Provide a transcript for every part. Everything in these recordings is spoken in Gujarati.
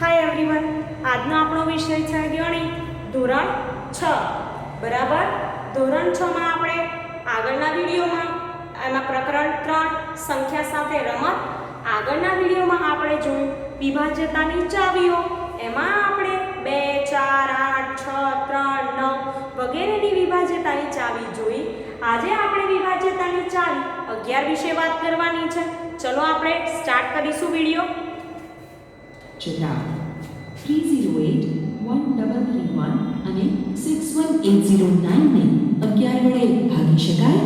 હાય એવરીવન, આજનો આપણો વિષય છે ગણિત ધોરણ 6 બરાબર. ધોરણ 6 માં આપણે આગળના વિડીયોમાં એમાં પ્રકરણ 3 સંખ્યા સાથે રમત, આગળના વિડીયોમાં આપણે જોયું વિભાજ્યતાની ચાવીઓ. એમાં આપણે 2 4 8 6 3 9 વગેરેની વિભાજ્યતાની ચાવી જોઈ. આજે આપણે વિભાજ્યતાની ચાવી 11 વિશે વાત કરવાની છે. ચલો આપણે સ્ટાર્ટ કરીશું વિડીયો. જવાબ 3081331 અને 61809 ને 11 વડે ભાગી શકાય.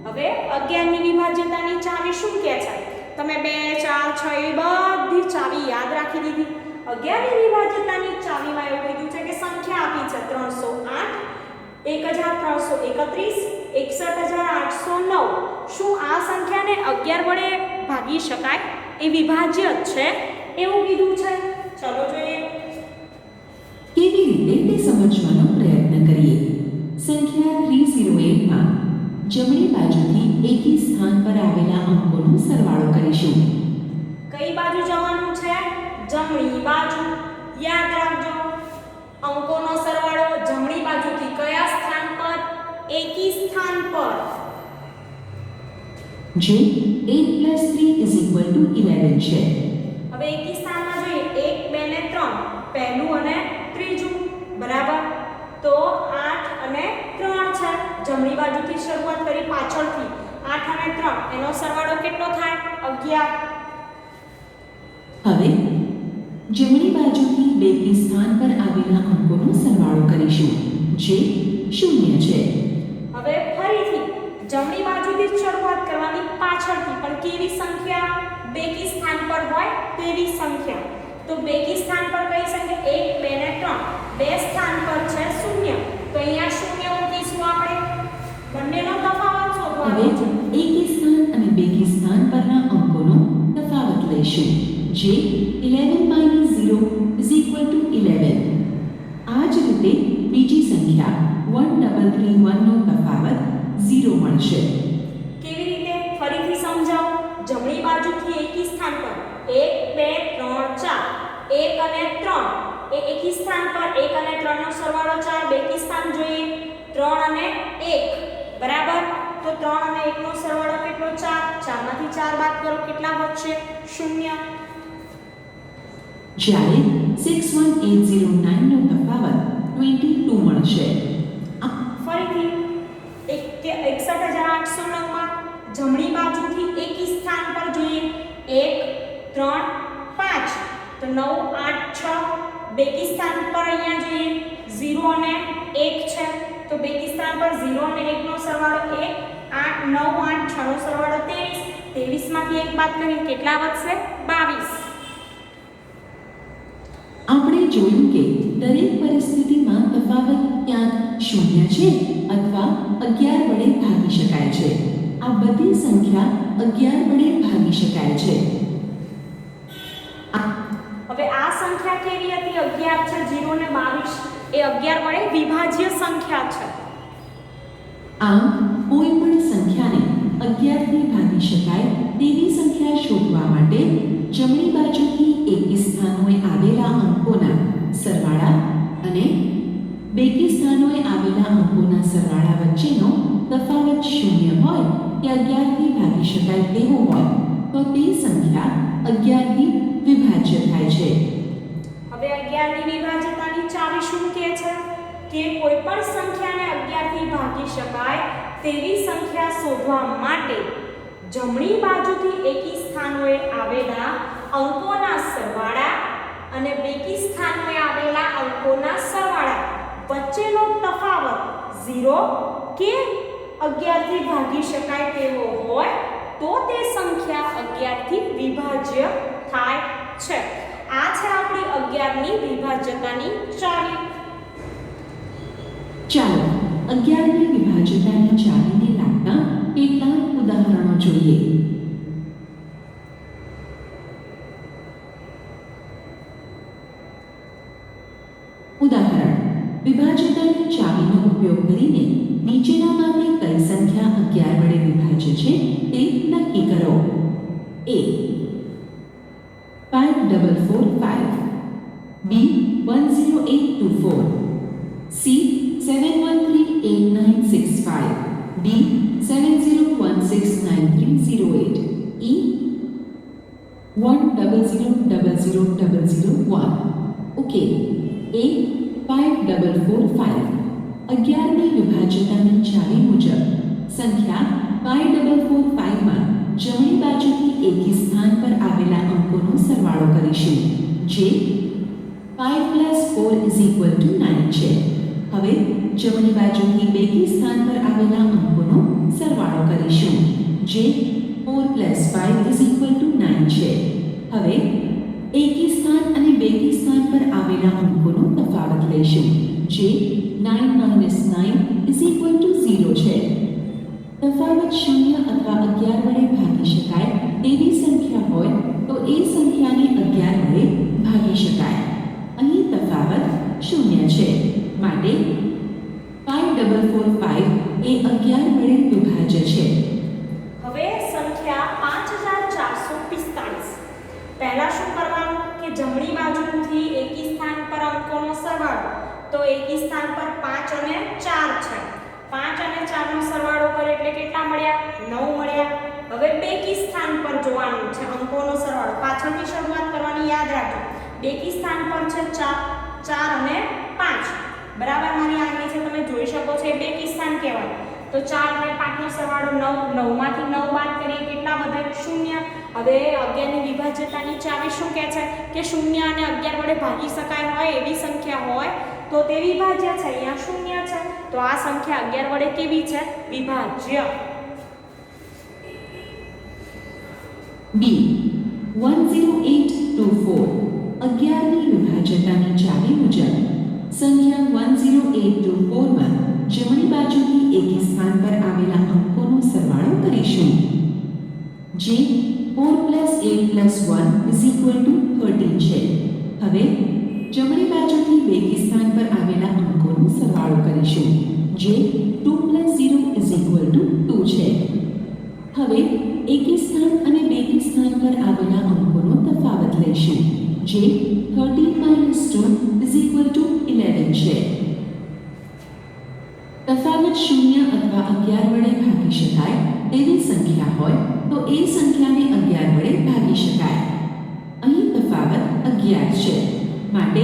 હવે 11 ની વિભાજ્યતાની ચાવી શું કહે છે? તમે 2 4 6 એ બધી ચાવી યાદ રાખી દીધી. 11 ની વિભાજ્યતાની ચાવીમાં એવું કીધું છે કે સંખ્યા આપી છે 308 1331 61809. શું આ સંખ્યાને 11 વડે ભાગી શકાય? એ વિભાજ્ય છે એવું કીધું છે. ચલો જોઈએ કેવી રીતે તે સમજવાનો પ્રયત્ન કરીએ. સંખ્યા 308 માં જમણી બાજુથી એકી સ્થાન પર આવેલા અંકોનો સરવાળો કરીશું. કઈ બાજુ જવાનું છે? જમણી બાજુ. યાદ રાખજો, અંકોનો સરવાળો જમણી બાજુથી કયા સ્થાન પર? એકી સ્થાન પર. જે 8 + 3 = 11 છે. હવે એકી સ્થાનમાં જોઈએ 1 2 ને 3, પહેલું અને ત્રીજું બરાબર. તો 8 અને 3 છે. જમણી બાજુથી શરૂઆત કરી પાછળથી 8 અને 3 એનો સરવાળો કેટલો થાય? 11. હવે જમણી બાજુથી બેકી સ્થાન પર આવેલા અંકોનો સરવાળો કરીશું જે 0 છે. હવે ફરીથી જમણી બાજુથી શરૂઆત કરવાની પાછળથી, પણ કેવી સંખ્યા? બેકી સ્થાન પર હોય તેવી સંખ્યા. તો બેકી સ્થાન પર કઈ સંખ્યા? 1 2 ને 3, બે સ્થાન પર છે 0. તો અહીંયા 0 મૂકીશું આપણે. બંનેનો તફાવત શોધવાનો હવે છે. એકી સ્થાન અને બેકી સ્થાન પરના અંકોનો તફાવત લઈશું જે 11 - 0 = 11. આ જ રીતે બીજી સંખ્યા 1331 નો તફાવત 0 મળશે. કેવી રીતે? ફરીથી સમજાવો. જમણી બાજુથી એકી સ્થાન પર 1 2 3 4, 1 અને 3 એ એકી સ્થાન પર 1 અને 3 નો સરવાળો 4. બેકી સ્થાન જોઈએ 3 અને 1 બરાબર. તો 3 અને 1 નો સરવાળો કેટલો? 4. 4 માંથી 4 બાદ કરો, કેટલા વધશે? 0. જ્યારે 61809 નો તફાવત 22 મળશે. ફરીથી 61809 માં જમણી બાજુથી એકી સ્થાન પર જોઈએ 1 3 5, તો 9 8 6. બેકી સ્થાન પર અહીંયા જોઈએ 0 અને 1 છે. તો બેકી સ્થાન પર 0 અને 1 નો સરવાળો 1. 8 9 8 6 નો સરવાળો 23. 23 માંથી 1 બાદ કરીએ કેટલા વધશે? 22. આપણે જોયું કે દરેક પરિસ્થિતિમાં તફાવત ક્યાંક 0 છે અથવા 11 વડે ભાગી શકાય છે. આ બધી સંખ્યા 11 વડે ભાગી શકાય છે. હવે આ સંખ્યા કેવી હતી? 11 છે. 0 ને 22 એ 11 વડે વિભાજ્ય સંખ્યા છે. આમ કોઈ પણ સંખ્યાને 11 થી ભાગી શકાય તેવી સંખ્યા શોધવા માટે જમણી બાજુથી એકી સ્થાનોએ આવેલા અંકોના સરવાળા અને બેકી સ્થાનોએ આવેલા અંકોના સરવાળા વચ્ચેનો તફાવત 0 હોય કે 11 થી ભાગી શકાય તેવો હોય તો તે સંખ્યા 11 થી વિભાજ્ય થાય છે. હવે 11 ની વિભાજ્યતાની ચાવી શું કહે છે? કે કોઈ પણ સંખ્યાને 11 થી ભાગી શકાય તેવી સંખ્યા શોધવા માટે જમણી બાજુથી એકી સ્થાનોએ આવેલા અંકોના સરવાળા અને બેકી સ્થાનોએ આવેલા અંકોના સરવાળા વચ્ચેનો તફાવત 0 કે 11 થી ભાગી શકાય તેવો હોય તો તે સંખ્યા 11 થી વિભાજ્ય થાય છે. આ છે આપણી 11 ની વિભાજ્યતાની ચાવી. ચાલો 11 ની વિભાજ્યતાની ચાવીને લાગતા કેટલાક ઉદાહરણો જોઈએ. ઉદાહરણ: વિભાજ્યતાની ચાવીનો ઉપયોગ કરીને નીચેનામાંથી કઈ સંખ્યા 11 વડે વિભાજ્ય છે તે નક્કી કરો. A 5445 B 10824, C 7138965, D 70169308, E 1000001. Okay. A 5445. 11ની વિભાજ્યતાની ચાવી મુજબ સંખ્યા 5445માં જમણી બાજુથી એકી સ્થાન પર આવેલા અંકોનો સરવાળો કરીશું, જે 5 + 4 = 9 છે. હવે જમણી બાજુથી બેકી સ્થાન પર આવેલા અંકોનો સરવાળો કરીશું, જે 4 + 5 = 9 છે. હવે એકી સ્થાન અને બેકી સ્થાન પર આવેલા અંકોનો તફાવત લઈશું, જે 9 - 9 = 0 છે. તફાવત 0 અથવા 11 વડે ભાગી શકાય તેવી સંખ્યા હોય તો એ સંખ્યાને 11 વડે ભાગી શકાય. અહીં તફાવત 0 છે, માટે 5445 એ 11 વડે વિભાજ્ય છે. હવે સંખ્યા 5445. પહેલા શું કરવાનું કે જમણી બાજુથી એકી સ્થાન પર અંકોનો સરવાળો. તો એકી સ્થાન પર 5 અને 4 છે. 5 અને 4 નો સરવાળો કરે એટલે કેટલા મળ્યા? 9 મળ્યા. હવે બેકી સ્થાન પર જોવાનું છે અંકોનો સરવાળો. પાછળથી શરૂઆત કરવાની, યાદ રાખજો. બેકી સ્થાન પર છે 4 અને 5. બરાબર, મારી આંગળી છે તમે જોઈ શકો છો, એ બેકી સ્થાન કહેવાય. તો 4 અને 5 નો સરવાળો 9. 9 માંથી 9 બાદ કરીએ કેટલા વધે? 0. હવે 11 ની વિભાજ્યતાની ચાવી શું કહે છે કે 0 અને 11 વડે ભાગી શકાય હોય એવી સંખ્યા હોય તો તે વિભાજ્ય છે. અહીંયા 0 છે તો આ સંખ્યા 11 વડે કેવી છે? વિભાજ્ય. B 10824. 11ની વિભાજ્યતાની ચાવી મુજબ સંખ્યા 10824માં જમણી બાજુથી એકી સ્થાન પર આવેલા અંકોનો સરવાળો કરીશું, જે 4 + 8 + 1 = 13 છે. હવે જમણી બાજુથી બેકી સ્થાન પર આવેલા અંકોનો સરવાળો કરીશું, જે 2 + 0 = 2 છે. હવે એકી સ્થાન અને બેકી સ્થાન પર આવેલા અંકોનો તફાવત લઈશું, જે 13 - 2 = 11 છે. તફાવત 0 અથવા 11 વડે ભાગી શકાય તેવી સંખ્યા હોય તો એ સંખ્યાને 11 વડે ભાગી શકાય. અહીં તફાવત 11 છે, માટે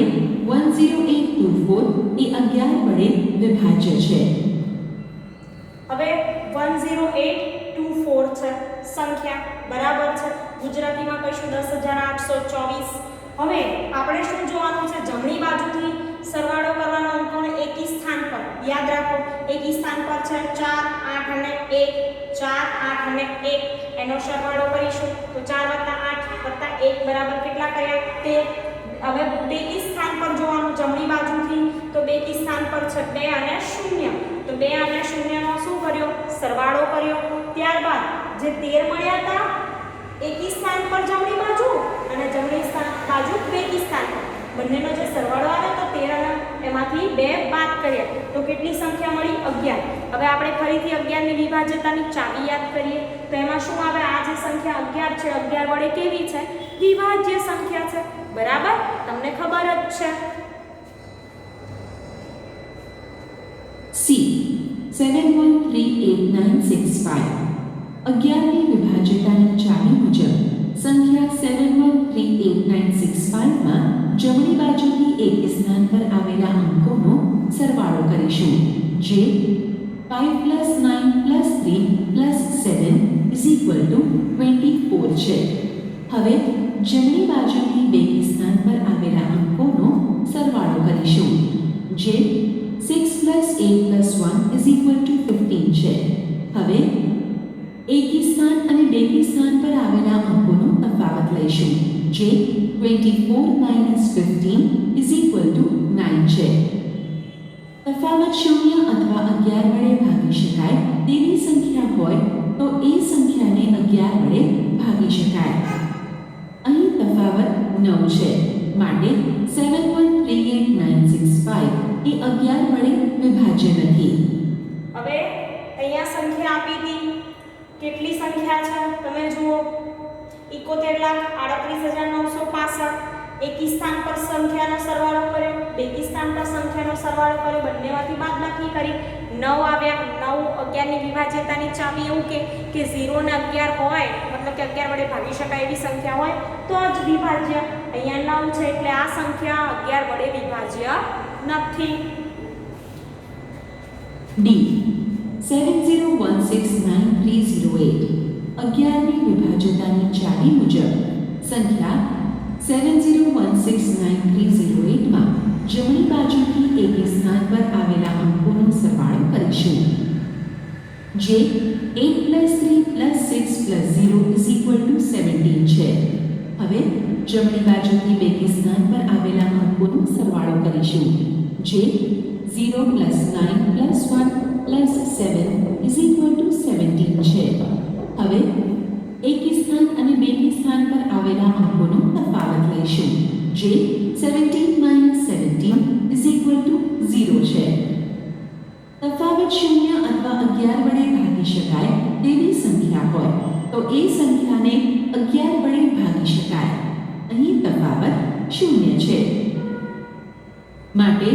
10824 એ 11 વડે વિભાજ્ય છે. હવે 10824 છે સંખ્યા, બરાબર છે. ગુજરાતીમાં કહીશું 10824. હવે આપણે શું જોવાનું છે? જમણી બાજુથી સરવાળો કરવાનો અંકોને એકી સ્થાન પર. યાદ રાખો, એકી સ્થાન પર છે 4, 8 અને 1. 4, 8 અને 1 એનો સરવાળો કરીશું તો 4 + 8 + 1 બરાબર કેટલા કર્યા? 13. હવે બેકી સ્થાન પર જોવાનું જમણી બાજુથી, તો બેકી સ્થાન પર છે 2 અને 0. તો 2 અને 0 નો શું કર્યો? સરવાળો કર્યો. ત્યારબાદ જે 13 મળ્યા હતા એકી સ્થાન પર જમણી બાજુ અને જમણી બાજુ બેકી સ્થાન પર, બંનેનો જે સરવાળો આવ્યો તો 13 અને એમાંથી 2 બાદ કર્યા તો કેટલી સંખ્યા મળી? 11. હવે આપણે ફરીથી 11 ની વિભાજ્યતાની ચાવી યાદ કરીએ તો એમાં શું આવે? આ જે સંખ્યા 11 છે, 11 વડે કેવી છે? વિભાજ્ય સંખ્યા છે. બરાબર, તમને ખબર જ છે. C 713865. 11ની વિભાજ્યતાની ચાવી મુજબ સંખ્યા 713865માં જમણી બાજુથી એકી સ્થાન પર આવેલા અંકોનો સરવાળો કરીશું, જે 5 + 9 + 3 + 7 = 24 છે. હવે જમણી બાજુથી બેકી સ્થાન પર આવેલા અંકોનો સરવાળો કરીશું, જે 6 + 8 + 1 = 15 છે. હવે એકી સ્થાન અને બેકી સ્થાન પર આવેલા અંકોનો તફાવત લઈશું, જે 24 - 15 = 9 છે. તફાવત 0 અથવા 11 વડે ભાગી શકાય તેવી સંખ્યા હોય તો એ સંખ્યાને 11 વડે ભાગી શકાય. અહીં તફાવત 9 છે, માટે 713865 એ 11 વડે વિભાજ્ય નથી. હવે અહીંયા સંખ્યા આપી હતી, કેટલી સંખ્યા છે તમે જુઓ? 71,38,965. એકી સ્થાન પર સંખ્યાનો સરવાળો કર્યો, બેકી સ્થાન પર સંખ્યાનો સરવાળો કર્યો, બંનેમાંથી બાદબાકી કરી 9 આવ્યા. 9 11 ની વિભાજ્યતાની ચાવી એવું કે 0 ને 11 હોય, મતલબ કે 11 વડે ભાગી શકાય એવી સંખ્યા હોય તો જ વિભાજ્ય. અહીંયા 9 છે એટલે આ સંખ્યા 11 વડે વિભાજ્ય નથી. ડી 70169308 11ની વિભાજ્યતાની ચાવી મુજબ સંખ્યા 70169308 માં જમણી બાજુથી એકી સ્થાન પર આવેલા અંકોનો સરવાળો કરીશું, જે 8+3+6+0 = 17 છે. હવે જમણી બાજુથી બેકી સ્થાન પર આવેલા અંકોનો સરવાળો કરીશું, જે 0+9+1+7 = 17 છે. હવે એકી સ્થાન અને બેકી સ્થાન પર આવેલા અંકોનો તફાવત લઈશું, જે 17 - 17 = 0 છે. તફાવત 0 અથવા 11 વડે ભાગી શકાય તેવી સંખ્યા હોય તો એ સંખ્યાને 11 વડે ભાગી શકાય. અહીં તફાવત 0 છે. માટે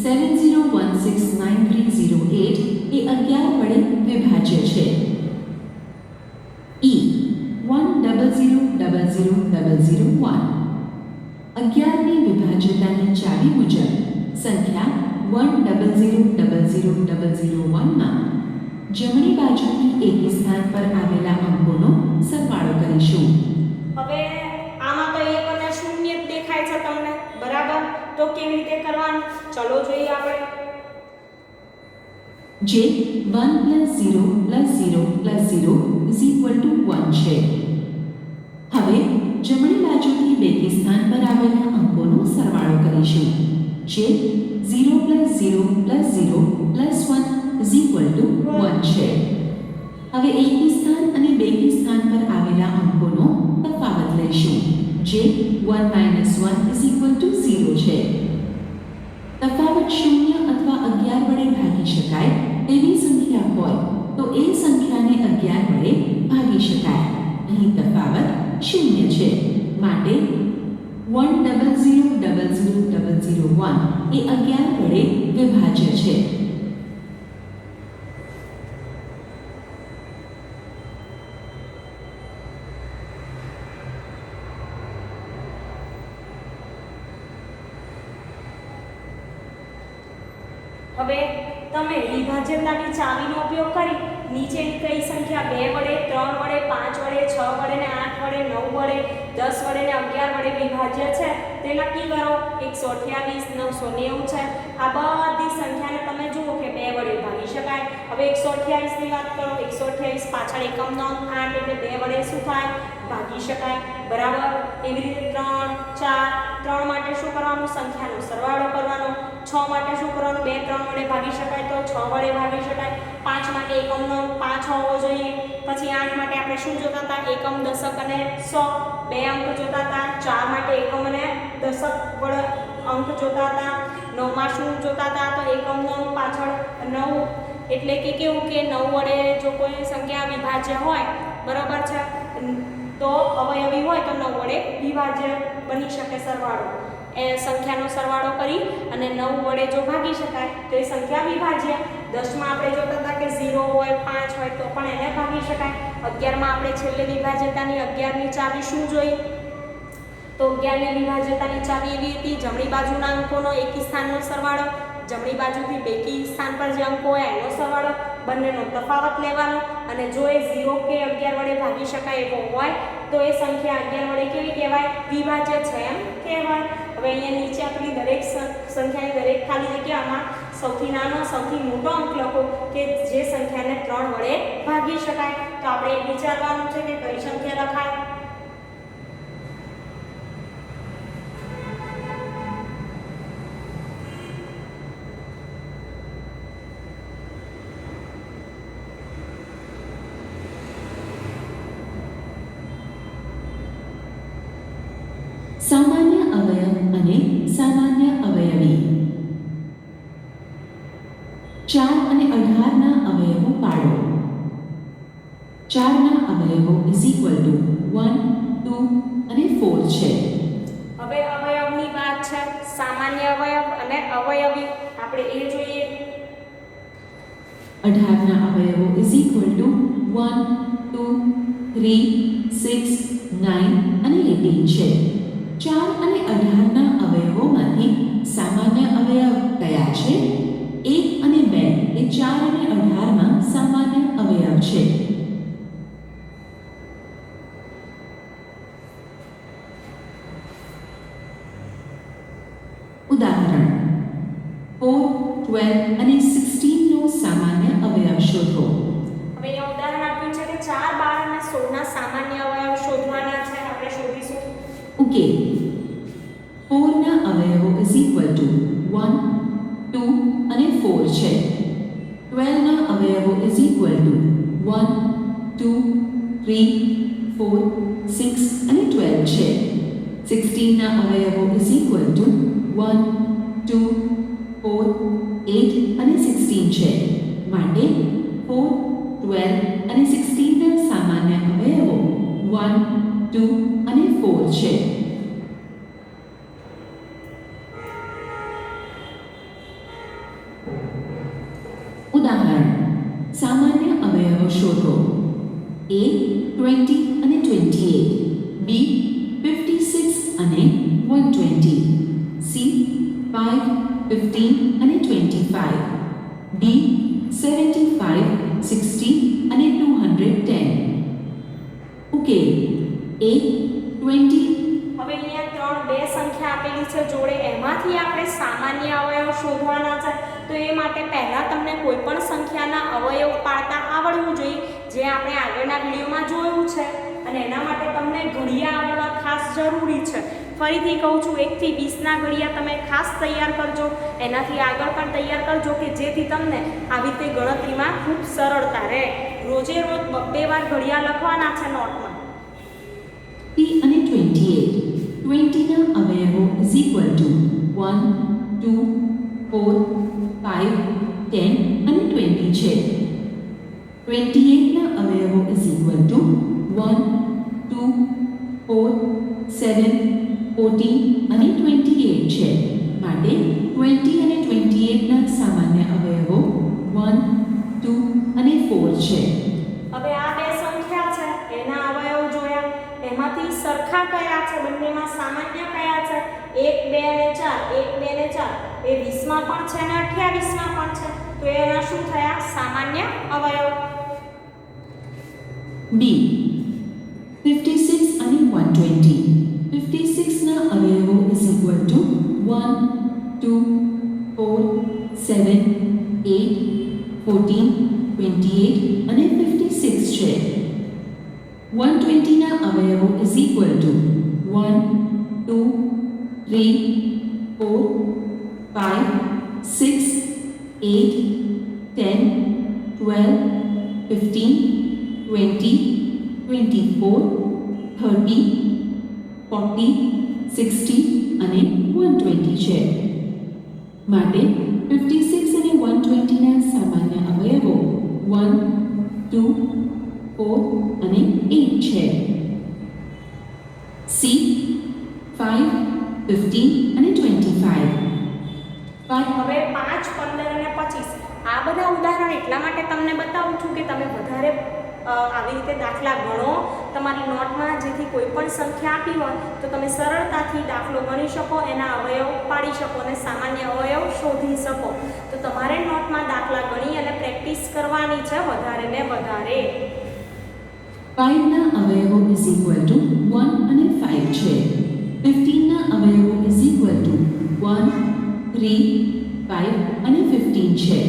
70169308 એ 11 વડે વિભાજ્ય છે. ઈ 10000001 11ની વિભાજ્યતાની ચાવી મુજબ સંખ્યા 10000001 માં જમણી બાજુથી એકી સ્થાન પર આવેલા અંકોનો સરવાળો કરીશું. હવે આમાં તો 1 અને 0 જ દેખાય છે તમને, બરાબર? તો કેવી રીતે કરવાનું ચલો જોઈએ આપણે. જે 1+0+0+0 = 1 છે. હવે જમણી બાજુથી બેકી સ્થાન પર આવેલા અંકોનો સરવાળો કરીશું, જે 0+0+0+1 = 1 છે. હવે એકી સ્થાન અને બેકી સ્થાન પર આવેલા અંકોનો તફાવત લઈશું, જે 1 - 1 = 0 છે. તફાવત 0 અથવા 11 વડે ભાગી શકાય તેવી સંખ્યા હોય તો એ સંખ્યાને 11 વડે ભાગી શકાય. અહીં તફાવત 0 છે. માટે 1000001 એ 11 વડે વિભાજ્ય છે. હવે તમે વિભાજ્યતાની ચાવીનો ઉપયોગ કરી નીચેની કઈ સંખ્યા 2 વડે, 3 વડે, 5 વડે, 6 વડે ને 8 વડે, 9 વડે, 10 વડે ને 11 વડે વિભાજ્ય છે તે નક્કી કરો. 128 990 છે. આ બધી સંખ્યાને તમે જુઓ કે 2 વડે ભાગી શકાય. હવે 128 ની વાત કરો. 128 પાછળ એકમનો અંક 8 એટલે 2 વડે શું થાય? ભાગી શકાય, બરાબર? એવી રીતે 3 4 3 માટે શું કરવાનું? સંખ્યાનો સરવાળો કરવાનો. 6 માટે શું કરવાનું? 2 3 વડે ભાગી શકાય તો 6 વડે ભાગી શકાય. 5 માટે એકમનો અંક 5 હોવો જોઈએ. પછી 8 માટે આપણે શું જોતા હતા? એકમ, દશક અને 100 બે અંક જોતા હતા. 4 માટે એકમ અને દશક વડે અંક જોતા હતા. 9 માં શું જોતા હતા? તો એકમનો અંક પાછળ 9 એટલે કે કેવું કે 9 વડે જો કોઈ સંખ્યા વિભાજ્ય હોય, બરાબર છે, તો અવયવી હોય તો 9 વડે વિભાજ્ય બની શકે સરવાળો. એ સંખ્યાનો સરવાળો કરી અને 9 વડે જો ભાગી શકાય તો એ સંખ્યા વિભાજ્ય. 10 માં આપણે જોતા હતા કે 0 હોય, 5 હોય તો પણ એને ભાગી શકાય. 11 માં આપણે છેલ્લે વિભાજ્યતાની 11 ની ચાવી શું જોઈ? તો 11 ની વિભાજ્યતાની ચાવી એવી હતી, જમણી બાજુના અંકોનો એકી સ્થાનનો સરવાળો, જમણી બાજુથી બેકી સ્થાન પર જે અંકો હોય એનો સરવાળો, બંનેનો તફાવત લેવાનો અને જો એ 0 કે 11 વડે ભાગી શકાય એવો હોય તો એ સંખ્યા 11 વડે કેવી કહેવાય? વિભાજ્ય છે એમ કહેવાય. હવે અહીંયા નીચે આપણી દરેક સંખ્યાની દરેક ખાલી જગ્યામાં સૌથી નાનો સૌથી મોટો અંક લખો કે જે સંખ્યાને 3 વડે ભાગી શકાય. તો આપણે વિચારવાનું છે કે કઈ સંખ્યા લખાય. સામાન્ય અવયવ અને સામાન્ય અવયવી. 4 અને 18 ના અવયવો પાડો. 4 ના અવયવો = 1 2 અને 4 છે. હવે અવયવી આપણે એ જોઈએ. 18 ના અવયવો ઇઝ ઇક્વલ ટુ 1 2 3 6 9 અને 18 છે. 4 અને 18 ના અવયવોમાંથી સામાન્ય અવયવ કયા છે? 1 અને 2 એ 4 અને 18 માં સામાન્ય અવયવ છે. ઉદાહરણ 4 12 અને 16 નો સામાન્ય અવયવ શોધો. હવે અહીંયા ઉદાહરણ આપ્યું છે કે 4 12 અને 16 ના સામાન્ય અવયવ શોધવાના છે. આપણે શોધીશું. ઉકેલ 4 ના અવયવો ઇઝ ઇક્વલ ટુ 1 2 અને 4 છે. 12 ના અવયવો ઇઝ ઇક્વલ ટુ 1 2 3 4 6 અને 12 છે. 16 ના અવયવો ઇઝ ઇક્વલ ટુ 1 2 4 8 અને 16 છે. માટે 4 12 અને 16 ના સામાન્ય અવયવો 1 2 અને 4 છે. ઉદાહરણ સામાન્ય અવયવો શોધો. A 20 અને 28, B 56 અને 120, C 5 15 અને 25, D 75 60 અને 210. ઉકેલ A 20. હવે અહીંયા બે સંખ્યા આપેલી છે જોડે, એમાંથી આપણે સામાન્ય અવયવ શોધવાના છે. તો એ માટે પહેલા તમને કોઈ પણ સંખ્યાના અવયવ પાડતા આવડવું જોઈએ, જે આપણે આગળના વિડીયોમાં જોયું છે. અને એના માટે તમને ઘડિયા આવડવા ખાસ જરૂરી છે. ફરીથી કહું છું, 1 થી 20 ના ઘડિયા તમે ખાસ તૈયાર કરજો. એનાથી આગળ પણ તૈયાર કરજો કે જેથી તમને આવી રીતે ગણતરીમાં ખૂબ સરળતા રહે. રોજે રોજ 2 વાર ઘડિયા લખવાના છે નોટમાં. T અને 28. 20 ના અવયવો ઇઝ ઇક્વલ ટુ 1 2 4 5 10 અને 20 છે. 28 ના અવયવો ઇઝ ઇક્વલ ટુ 1 2 4 7 14 અને 28 છે. માટે 20 અને 28 ના સામાન્ય અવયવો 1 2 અને 4 છે. હવે આ બે સંખ્યા છે, એના અવયવ જોયા. એમાંથી સરખા કયા છે, બંનેમાં સામાન્ય કયા છે? 1 2 અને 4, 1 2 અને 4 એ 20 માં પણ છે અને 28 માં પણ છે. તો એના શું થયા? સામાન્ય અવયવ. B 56 અને 120. 56 ના અવયવો ઇઝ ઇક્વલ ટુ 1 2 4 7 8 14 28 અને 56 છે. 120 ના અવયવો ઇઝ ઇક્વલ ટુ 1 2 3 4 5 6 8 10 12 15 20 24 30 40 60 અને 120 છે. માટે 56 અને 120 ના સામાન્ય અવયવો 1 2 4 અને 8 છે. C 5 15 અને 25. હવે 5 15 અને 25 આ બધા ઉદાહરણ એટલા માટે તમને બતાવું છું કે તમે વધારે આવી રીતે દાખલા ગણો તમારી નોટમાં, જેથી કોઈ પણ સંખ્યા આપી હોય તો તમે સરળતાથી દાખલો ગણી શકો, એના અવયવ પાડી શકો અને સામાન્ય અવયવ શોધી શકો. તો તમારે નોટમાં દાખલા ગણી અને પ્રેક્ટિસ કરવાની છે વધારે ને વધારે. 5 ના અવયવો ઇઝ ઇક્વલ ટુ 1 અને 5 છે. 15 ના અવયવો ઇઝ ઇક્વલ ટુ 1 3 5 અને 15 છે.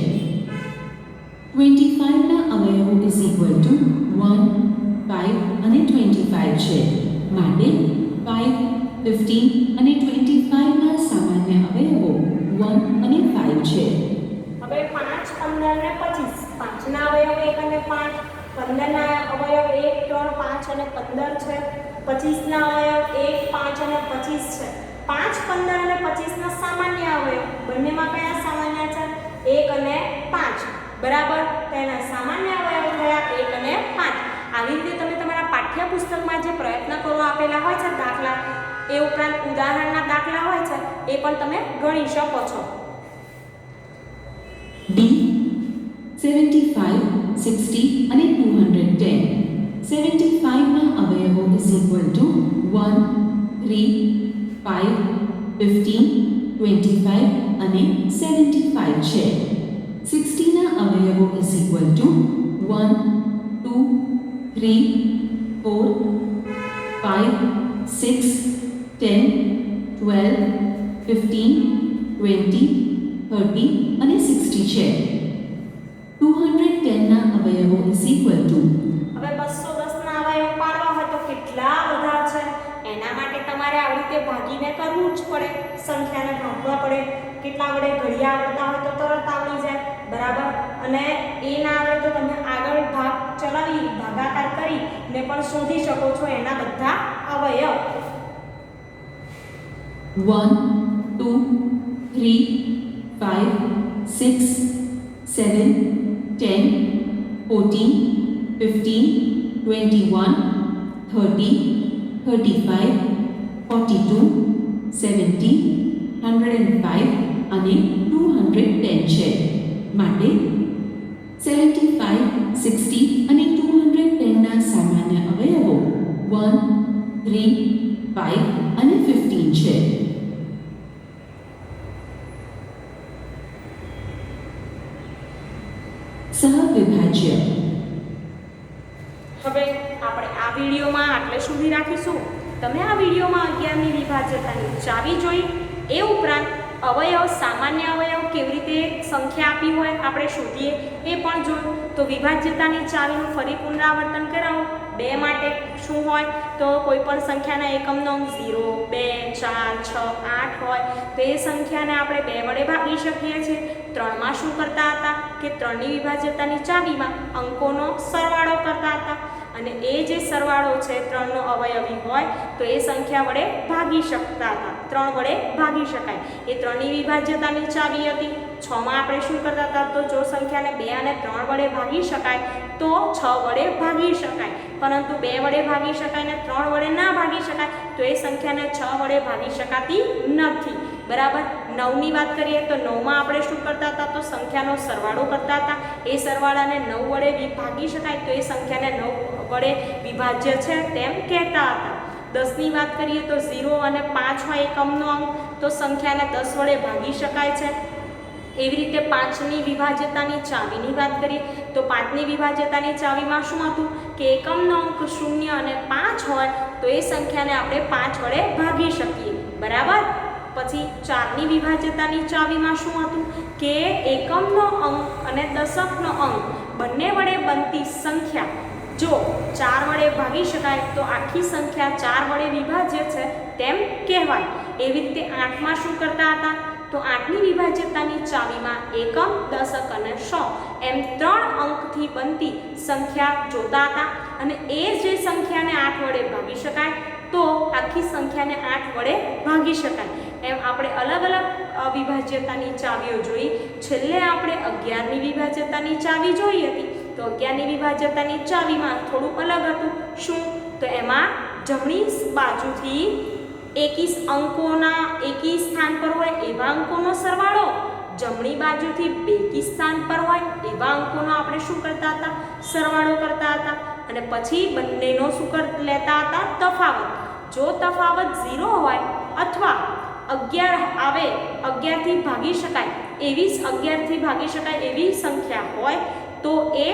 25 ના અવયવો ઇઝ ઇક્વલ ટુ 1 5 અને 25 છે. માટે 5 15 અને 25 ના સામાન્ય અવયવો 1 અને 5 છે. હવે 5 15 અને 25, 5 ના અવયવ 1 અને 5, 15 ના અવયવ 1 3 5 અને 15 છે. 25 ના અવયવ 1 5 અને 25 છે. 5 15 અને 25 ના સામાન્ય અવયવ બંનેમાં કયા સામાન્ય છે? 1 અને 5. બરાબર. તેના સામાન્ય અવયવ થયા 1 અને 5. આવી રીતે તમે તમારા પાઠ્યપુસ્તકમાં જે પ્રયત્ન કરો આપેલા હોય છે દાખલા, એ ઉપરાંત ઉદાહરણના દાખલા હોય છે, એ પણ તમે ગણી શકો છો. ડી 75, 60 અને 210. 75ના અવયવો ઇઝ ઇક્વલ ટુ 1, 3, 5, 15, 25 અને 75 છે. 60ના અવયવો ઇઝ ઇક્વલ ટુ 1, 2, 3, 4, 5, 6, 10, 12, 15, 20, 30 અને 60 છે. 210ના અવયવો ઇઝ ઇક્વલ ટુ હવે 210 ના અવયવ પાડવા હોય તો કેટલા બધા છે એના માટે તમારે આવી રીતે ભાગીને કરવું જ પડે, સંખ્યાને ભાગવા પડે. કેટલા વડે ઘડિયા આવડતા હોય તો તરત આવડી જાય, બરાબર. અને એ ના આવે તો તમે આગળ ભાગ ચલાવી ભાગાકાર કરીને પણ શોધી શકો છો એના બધા અવયવ. 1, 2, 3, 5, 6, 7, 10, 14, 15, 21, 30, 35, 42, 70, 105 અને 210 છે. માટે 75, 60 અને 210ના સામાન્ય અવયવો 1, 3, 5 અને 15 છે. સહવિભાજ્ય. હવે આપણે આ વિડીયોમાં આટલે સુધી રાખીશું. તમે આ વિડીયોમાં 11ની વિભાજ્યતાની ચાવી જોઈ, એ ઉપરાંત અવયવ સામાન્ય અવયવ કેવી રીતે સંખ્યા આપી હોય આપણે શોધીએ એ પણ જોયું. તો વિભાજ્યતાની ચાવીનું ફરી પુનરાવર્તન કરાવો. 2 માટે શું હોય તો કોઈ પણ સંખ્યાના એકમનો અંક 0, 2, 4, 6, 8 હોય તો એ સંખ્યાને આપણે 2 વડે ભાગી શકીએ છીએ. 3માં શું કરતા હતા કે 3ની વિભાજ્યતાની ચાવીમાં અંકોનો સરવાળો કરતા હતા અને એ જે સરવાળો છે 3નો અવયવી હોય તો એ સંખ્યા વડે ભાગી શકતા હતા. 3 વડે ભાગી શકાય એ 3ની વિભાજ્યતાની ચાવી હતી. 6માં આપણે શું કરતા હતા તો જો સંખ્યાને 2 અને 3 વડે ભાગી શકાય તો 6 વડે ભાગી શકાય, પરંતુ 2 વડે ભાગી શકાય ને 3 વડે ના ભાગી શકાય તો એ સંખ્યાને 6 વડે ભાગી શકાતી નથી, બરાબર. 9ની વાત કરીએ તો 9માં આપણે શું કરતા હતા તો સંખ્યાનો સરવાળો કરતા હતા. એ સરવાળાને 9 વડે ભાગી શકાય તો એ સંખ્યાને 9 વડે વિભાજ્ય છે તેમ કહેતા હતા. 10ની વાત કરીએ તો 0 અને 5 હોય એકમનો અંક તો સંખ્યાને 10 વડે ભાગી શકાય છે. એવી રીતે 5ની વિભાજ્યતાની ચાવીની વાત કરીએ તો 5ની વિભાજ્યતાની ચાવીમાં શું હતું કે એકમનો અંક 0 અને 5 હોય તો એ સંખ્યાને આપણે 5 વડે ભાગી શકીએ, બરાબર. પછી 4ની વિભાજ્યતાની ચાવીમાં શું હતું કે એકમનો અંક અને દશકનો અંક બંને વડે બનતી સંખ્યા જો 4 વડે ભાગી શકાય તો આખી સંખ્યા 4 વડે વિભાજ્ય છે તેમ કહેવાય. એવી રીતે 8માં શું કરતા હતા તો 8ની વિભાજ્યતાની ચાવીમાં એકમ, દશક અને સો એમ 3 અંકથી બનતી સંખ્યા જોતા હતા અને એ જે સંખ્યાને 8 વડે ભાગી શકાય તો આખી સંખ્યાને 8 વડે ભાગી શકાય. એમ આપણે અલગ અલગ વિભાજ્યતાની ચાવીઓ જોઈ. છેલ્લે આપણે 11ની વિભાજ્યતાની ચાવી જોઈ હતી તો 11ની વિભાજ્યતાની ચાવીમાં થોડું અલગ હતું. શું તો એમાં જમણી બાજુથી એકી અંકોના એકી સ્થાન પર હોય એવા અંકોનો સરવાળો, જમણી બાજુથી બેકી સ્થાન પર હોય એવા અંકોનો આપણે શું કરતા હતા સરવાળો કરતા હતા. અને પછી બંનેનો શું લેતા હતા તફાવત. જો તફાવત 0 હોય અથવા 11 આવે 11થી ભાગી શકાય એવી 11થી ભાગી શકાય એવી સંખ્યા હોય તો એ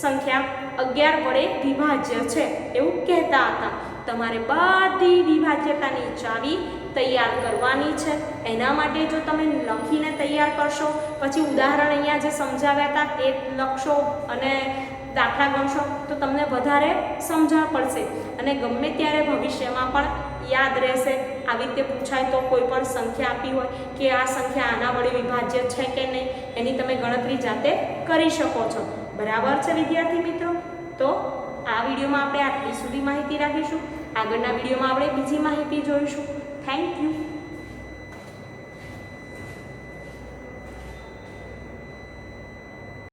સંખ્યા 11 વડે વિભાજ્ય છે એવું કહેતા હતા. તમારે બધી વિભાજ્યતાની ચાવી તૈયાર કરવાની છે. એના માટે જો તમે લખીને તૈયાર કરશો, પછી ઉદાહરણ અહીંયા જે સમજાવ્યા હતા એ લખશો અને દાખલા ગણશો તો તમને વધારે સમજણ પડશે અને ગમે ત્યારે ભવિષ્યમાં પણ યાદ રહેશે. આવી રીતે પૂછાય તો કોઈ પણ સંખ્યા આપી હોય કે આ સંખ્યા આના વડે વિભાજ્ય છે કે નહીં એની તમે ગણતરી જાતે કરી શકો છો, બરાબર છે વિદ્યાર્થી મિત્રો. તો આ વિડીયોમાં આપણે આટલી સુધી માહિતી રાખીશું. આગળના વિડીયોમાં આપણે બીજી માહિતી જોઈશું. Thank you.